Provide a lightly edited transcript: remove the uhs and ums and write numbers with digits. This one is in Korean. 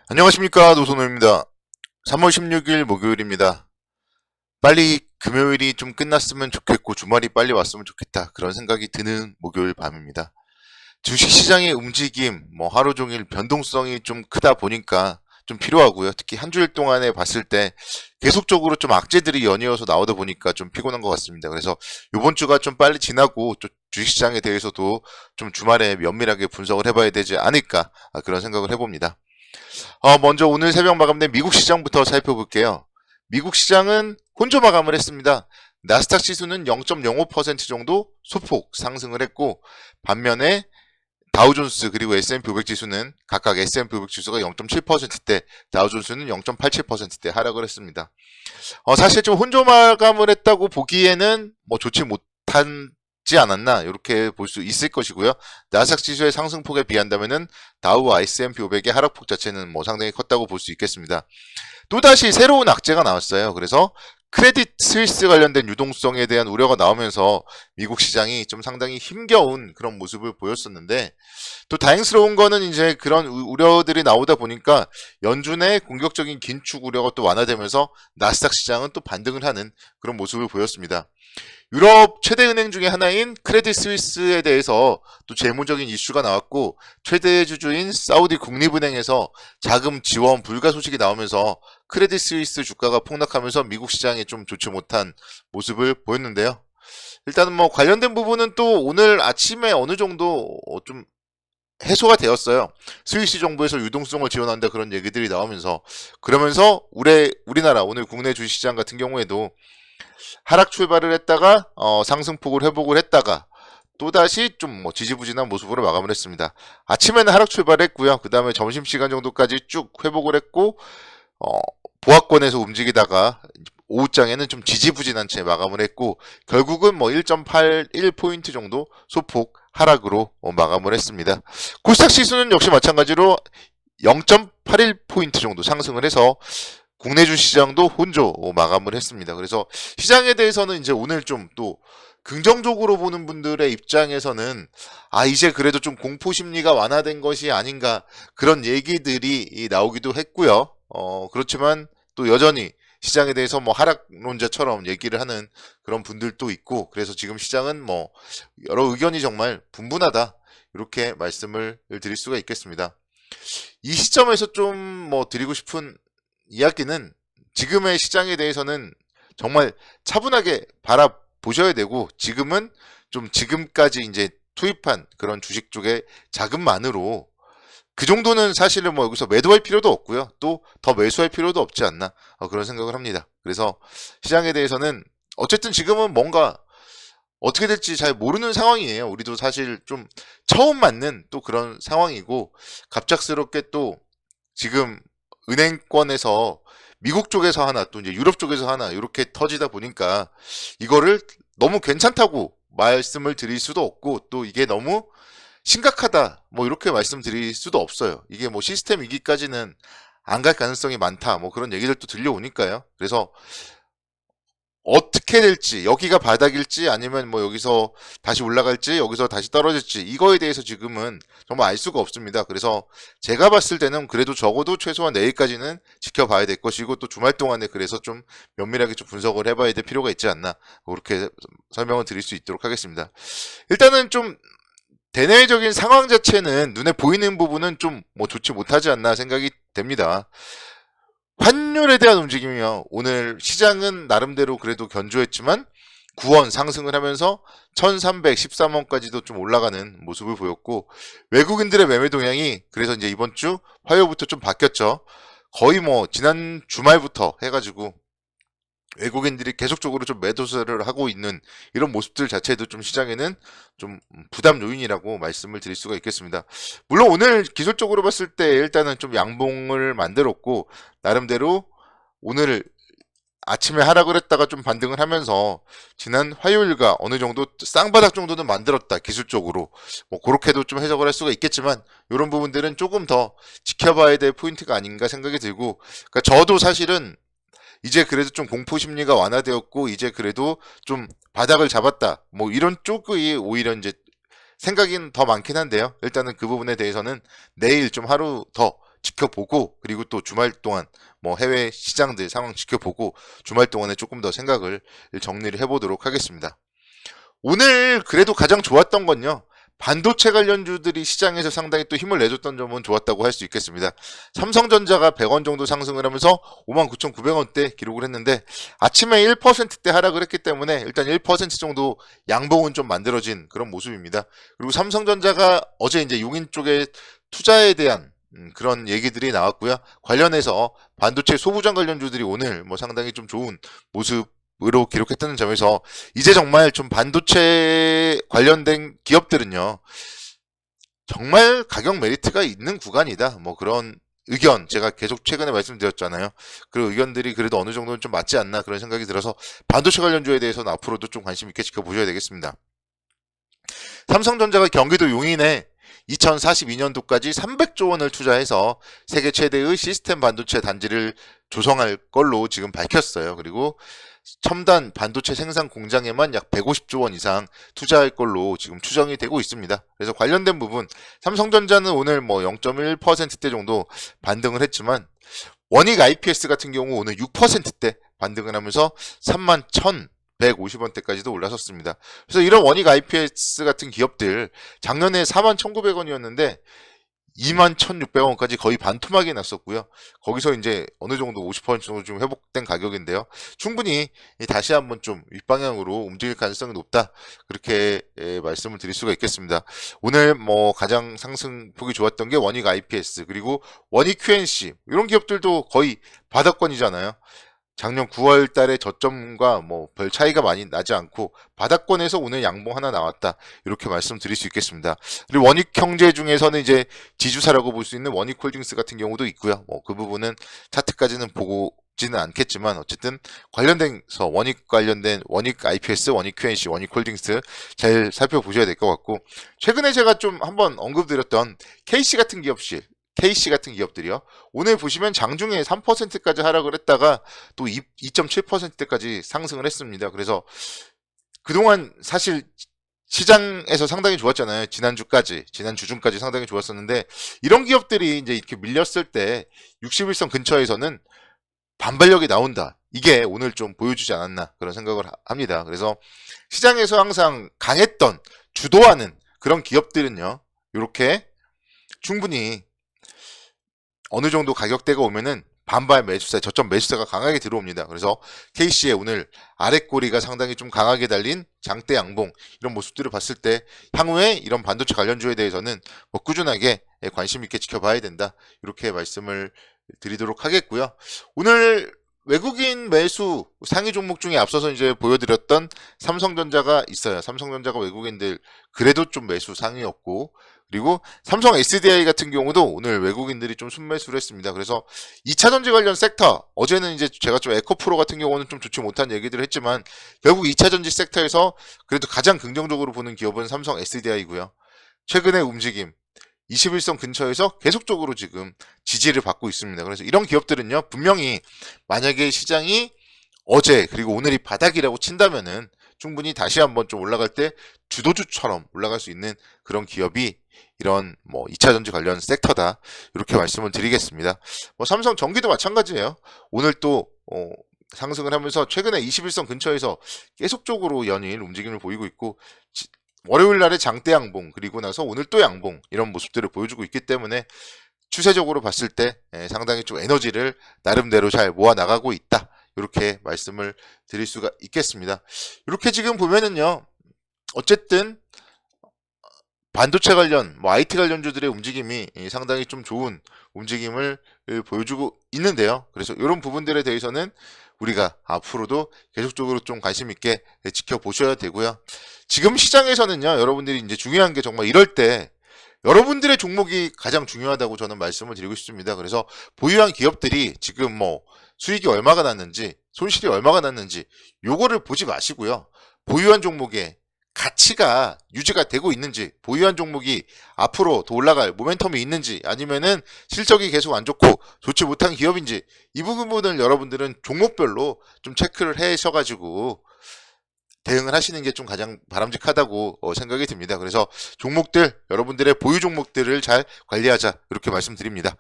안녕하십니까, 노선호입니다. 3월 16일 목요일입니다. 빨리 금요일이 좀 끝났으면 좋겠고 주말이 빨리 왔으면 좋겠다, 그런 생각이 드는 목요일 밤입니다. 주식시장의 움직임, 하루 종일 변동성이 좀 크다 보니까 좀 필요하고요. 특히 한 주일 동안에 봤을 때 계속적으로 좀 악재들이 연이어서 나오다 보니까 좀 피곤한 것 같습니다. 그래서 이번 주가 좀 빨리 지나고 또 주식시장에 대해서도 좀 주말에 면밀하게 분석을 해봐야 되지 않을까, 그런 생각을 해봅니다. 먼저 오늘 새벽 마감된 미국 시장부터 살펴볼게요. 미국 시장은 혼조 마감을 했습니다. 나스닥 지수는 0.05% 정도 소폭 상승을 했고, 반면에 다우존스 그리고 S&P 500 지수는 각각 S&P 500 지수가 0.7%대, 다우존스는 0.87%대 하락을 했습니다. 사실 좀 혼조 마감을 했다고 보기에는 좋지 못하지 않았나, 이렇게 볼 수 있을 것이고요. 나스닥 지수의 상승폭에 비한다면은 다우와 S&P 500의 하락폭 자체는 상당히 컸다고 볼 수 있겠습니다. 또다시 새로운 악재가 나왔어요. 그래서 크레딧 스위스 관련된 유동성에 대한 우려가 나오면서 미국 시장이 좀 상당히 힘겨운 그런 모습을 보였었는데, 또 다행스러운 거는 이제 그런 우려들이 나오다 보니까 연준의 공격적인 긴축 우려가 또 완화되면서 나스닥 시장은 또 반등을 하는 그런 모습을 보였습니다. 유럽 최대 은행 중에 하나인 크레딧 스위스에 대해서 또 재무적인 이슈가 나왔고, 최대 주주인 사우디 국립은행에서 자금 지원 불가 소식이 나오면서 크레딧 스위스 주가가 폭락하면서 미국 시장에 좀 좋지 못한 모습을 보였는데요. 일단은 관련된 부분은 또 오늘 아침에 어느 정도 좀 해소가 되었어요. 스위스 정부에서 유동성을 지원한다, 그런 얘기들이 나오면서, 그러면서 우리나라 오늘 국내 주식시장 같은 경우에도 하락 출발을 했다가 상승폭을 회복을 했다가 또다시 좀 지지부진한 모습으로 마감을 했습니다. 아침에는 하락 출발했고요. 그 다음에 점심시간 정도까지 쭉 회복을 했고, 어, 보합권에서 움직이다가 오후장에는 좀 지지부진한 채 마감을 했고, 결국은 1.81포인트 정도 소폭 하락으로 마감을 했습니다. 코스닥 지수는 역시 마찬가지로 0.81포인트 정도 상승을 해서 국내 주시장도 혼조 마감을 했습니다. 그래서 시장에 대해서는 이제 오늘 좀 또 긍정적으로 보는 분들의 입장에서는 이제 그래도 좀 공포 심리가 완화된 것이 아닌가, 그런 얘기들이 나오기도 했고요. 그렇지만 또 여전히 시장에 대해서 하락론자처럼 얘기를 하는 그런 분들도 있고, 그래서 지금 시장은 여러 의견이 정말 분분하다, 이렇게 말씀을 드릴 수가 있겠습니다. 이 시점에서 좀 드리고 싶은 이야기는, 지금의 시장에 대해서는 정말 차분하게 바라보셔야 되고, 지금은 좀 지금까지 이제 투입한 그런 주식 쪽의 자금만으로 그 정도는 사실은 여기서 매도할 필요도 없고요. 또 더 매수할 필요도 없지 않나, 그런 생각을 합니다. 그래서 시장에 대해서는 어쨌든 지금은 뭔가 어떻게 될지 잘 모르는 상황이에요. 우리도 사실 좀 처음 맞는 또 그런 상황이고, 갑작스럽게 또 지금 은행권에서 미국 쪽에서 하나, 또 이제 유럽 쪽에서 하나, 이렇게 터지다 보니까 이거를 너무 괜찮다고 말씀을 드릴 수도 없고, 또 이게 너무 심각하다, 이렇게 말씀드릴 수도 없어요. 이게 시스템 위기까지는 안 갈 가능성이 많다, 그런 얘기들도 들려오니까요. 그래서 어떻게 될지, 여기가 바닥일지 아니면 여기서 다시 올라갈지 여기서 다시 떨어질지, 이거에 대해서 지금은 정말 알 수가 없습니다. 그래서 제가 봤을 때는 그래도 적어도 최소한 내일까지는 지켜봐야 될 것이고, 또 주말 동안에 그래서 좀 면밀하게 좀 분석을 해봐야 될 필요가 있지 않나, 그렇게 설명을 드릴 수 있도록 하겠습니다. 일단은 좀 대내적인 상황 자체는 눈에 보이는 부분은 좀 좋지 못하지 않나 생각이 됩니다. 환율에 대한 움직임이요. 오늘 시장은 나름대로 그래도 견조했지만 9원 상승을 하면서 1313원까지도 좀 올라가는 모습을 보였고, 외국인들의 매매 동향이 그래서 이제 이번 주 화요일부터 좀 바뀌었죠. 거의 지난 주말부터 해가지고 외국인들이 계속적으로 좀 매도세를 하고 있는 이런 모습들 자체도 좀 시장에는 좀 부담 요인이라고 말씀을 드릴 수가 있겠습니다. 물론 오늘 기술적으로 봤을 때 일단은 좀 양봉을 만들었고, 나름대로 오늘 아침에 하락을 했다가 좀 반등을 하면서 지난 화요일과 어느 정도 쌍바닥 정도는 만들었다, 기술적으로. 그렇게도 좀 해석을 할 수가 있겠지만, 이런 부분들은 조금 더 지켜봐야 될 포인트가 아닌가 생각이 들고, 그러니까 저도 사실은 이제 그래도 좀 공포 심리가 완화되었고, 이제 그래도 좀 바닥을 잡았다, 이런 쪽이 오히려 이제 생각이 더 많긴 한데요. 일단은 그 부분에 대해서는 내일 좀 하루 더 지켜보고, 그리고 또 주말 동안 뭐 해외 시장들 상황 지켜보고 주말 동안에 조금 더 생각을 정리를 해보도록 하겠습니다. 오늘 그래도 가장 좋았던 건요, 반도체 관련주들이 시장에서 상당히 또 힘을 내줬던 점은 좋았다고 할 수 있겠습니다. 삼성전자가 100원 정도 상승을 하면서 59,900원대 기록을 했는데, 아침에 1%대 하락을 했기 때문에 일단 1% 정도 양봉은 좀 만들어진 그런 모습입니다. 그리고 삼성전자가 어제 이제 용인 쪽에 투자에 대한 그런 얘기들이 나왔고요. 관련해서 반도체 소부장 관련주들이 오늘 뭐 상당히 좀 좋은 모습으로 기록했다는 점에서, 이제 정말 좀 반도체 관련된 기업들은요, 정말 가격 메리트가 있는 구간이다, 뭐 그런 의견 제가 계속 최근에 말씀드렸잖아요. 그 의견들이 그래도 어느 정도는 좀 맞지 않나 그런 생각이 들어서, 반도체 관련주에 대해서는 앞으로도 좀 관심 있게 지켜보셔야 되겠습니다. 삼성전자가 경기도 용인에 2042년도까지 300조 원을 투자해서 세계 최대의 시스템 반도체 단지를 조성할 걸로 지금 밝혔어요. 그리고 첨단 반도체 생산 공장에만 약 150조 원 이상 투자할 걸로 지금 추정이 되고 있습니다. 그래서 관련된 부분, 삼성전자는 오늘 뭐 0.1%대 정도 반등을 했지만, 원익 IPS 같은 경우 오늘 6%대 반등을 하면서 31,150원대까지도 올라섰습니다. 그래서 이런 원익 IPS 같은 기업들, 작년에 41,900원이었는데 21,600원까지 거의 반토막이 났었고요. 거기서 이제 어느 정도 50% 정도 좀 회복된 가격인데요. 충분히 다시 한번 좀 윗방향으로 움직일 가능성이 높다, 그렇게 말씀을 드릴 수가 있겠습니다. 오늘 뭐 가장 상승폭이 좋았던 게 원익 IPS, 그리고 원익 QNC, 이런 기업들도 거의 바닥권이잖아요. 작년 9월 달에 저점과 뭐 별 차이가 많이 나지 않고 바닥권에서 오늘 양봉 하나 나왔다, 이렇게 말씀드릴 수 있겠습니다. 그리고 원익 경제 중에서는 이제 지주사라고 볼 수 있는 원익 홀딩스 같은 경우도 있고요. 뭐 그 부분은 차트까지는 보지는 않겠지만, 어쨌든 관련된서 원익 관련된 원익 IPS, 원익 QNC, 원익 홀딩스 잘 살펴보셔야 될 것 같고, 최근에 제가 좀 한번 언급드렸던 KC 같은 기업들이요. 오늘 보시면 장중에 3%까지 하락을 했다가 또 2.7%까지 상승을 했습니다. 그래서 그동안 사실 시장에서 상당히 좋았잖아요. 지난 주중까지 상당히 좋았었는데, 이런 기업들이 이제 이렇게 밀렸을 때 61선 근처에서는 반발력이 나온다, 이게 오늘 좀 보여주지 않았나 그런 생각을 합니다. 그래서 시장에서 항상 강했던, 주도하는 그런 기업들은요, 이렇게 충분히 어느 정도 가격대가 오면은 반발 매수세, 저점 매수세가 강하게 들어옵니다. 그래서 KC의 오늘 아랫꼬리가 상당히 좀 강하게 달린 장대 양봉, 이런 모습들을 봤을 때 향후에 이런 반도체 관련주에 대해서는 뭐 꾸준하게 관심 있게 지켜봐야 된다, 이렇게 말씀을 드리도록 하겠고요. 오늘 외국인 매수 상위 종목 중에 앞서서 이제 보여드렸던 삼성전자가 있어요. 삼성전자가 외국인들 그래도 좀 매수 상위였고, 그리고 삼성 SDI 같은 경우도 오늘 외국인들이 좀 순매수를 했습니다. 그래서 2차전지 관련 섹터, 어제는 이제 제가 좀 에코프로 같은 경우는 좀 좋지 못한 얘기들을 했지만, 결국 2차전지 섹터에서 그래도 가장 긍정적으로 보는 기업은 삼성 SDI고요. 최근의 움직임, 21선 근처에서 계속적으로 지금 지지를 받고 있습니다. 그래서 이런 기업들은요, 분명히 만약에 시장이 어제 그리고 오늘이 바닥이라고 친다면은 충분히 다시 한번 좀 올라갈 때 주도주처럼 올라갈 수 있는 그런 기업이 이런 뭐 2차전지 관련 섹터다, 이렇게 말씀을 드리겠습니다. 뭐 삼성 전기도 마찬가지예요. 오늘 또 상승을 하면서 최근에 21선 근처에서 계속적으로 연일 움직임을 보이고 있고, 월요일 날에 장대 양봉, 그리고 나서 오늘 또 양봉, 이런 모습들을 보여주고 있기 때문에 추세적으로 봤을 때 상당히 좀 에너지를 나름대로 잘 모아 나가고 있다, 이렇게 말씀을 드릴 수가 있겠습니다. 이렇게 지금 보면은요, 어쨌든 반도체 관련, 뭐 IT 관련주들의 움직임이 상당히 좀 좋은 움직임을 보여주고 있는데요. 그래서 이런 부분들에 대해서는 우리가 앞으로도 계속적으로 좀 관심 있게 지켜보셔야 되고요. 지금 시장에서는요, 여러분들이 이제 중요한 게, 정말 이럴 때 여러분들의 종목이 가장 중요하다고 저는 말씀을 드리고 싶습니다. 그래서 보유한 기업들이 지금 뭐 수익이 얼마가 났는지, 손실이 얼마가 났는지, 요거를 보지 마시고요. 보유한 종목의 가치가 유지가 되고 있는지, 보유한 종목이 앞으로 더 올라갈 모멘텀이 있는지, 아니면은 실적이 계속 안 좋고 좋지 못한 기업인지, 이 부분을 여러분들은 종목별로 좀 체크를 해셔가지고 대응을 하시는 게 좀 가장 바람직하다고 생각이 듭니다. 그래서 종목들, 여러분들의 보유 종목들을 잘 관리하자, 이렇게 말씀드립니다.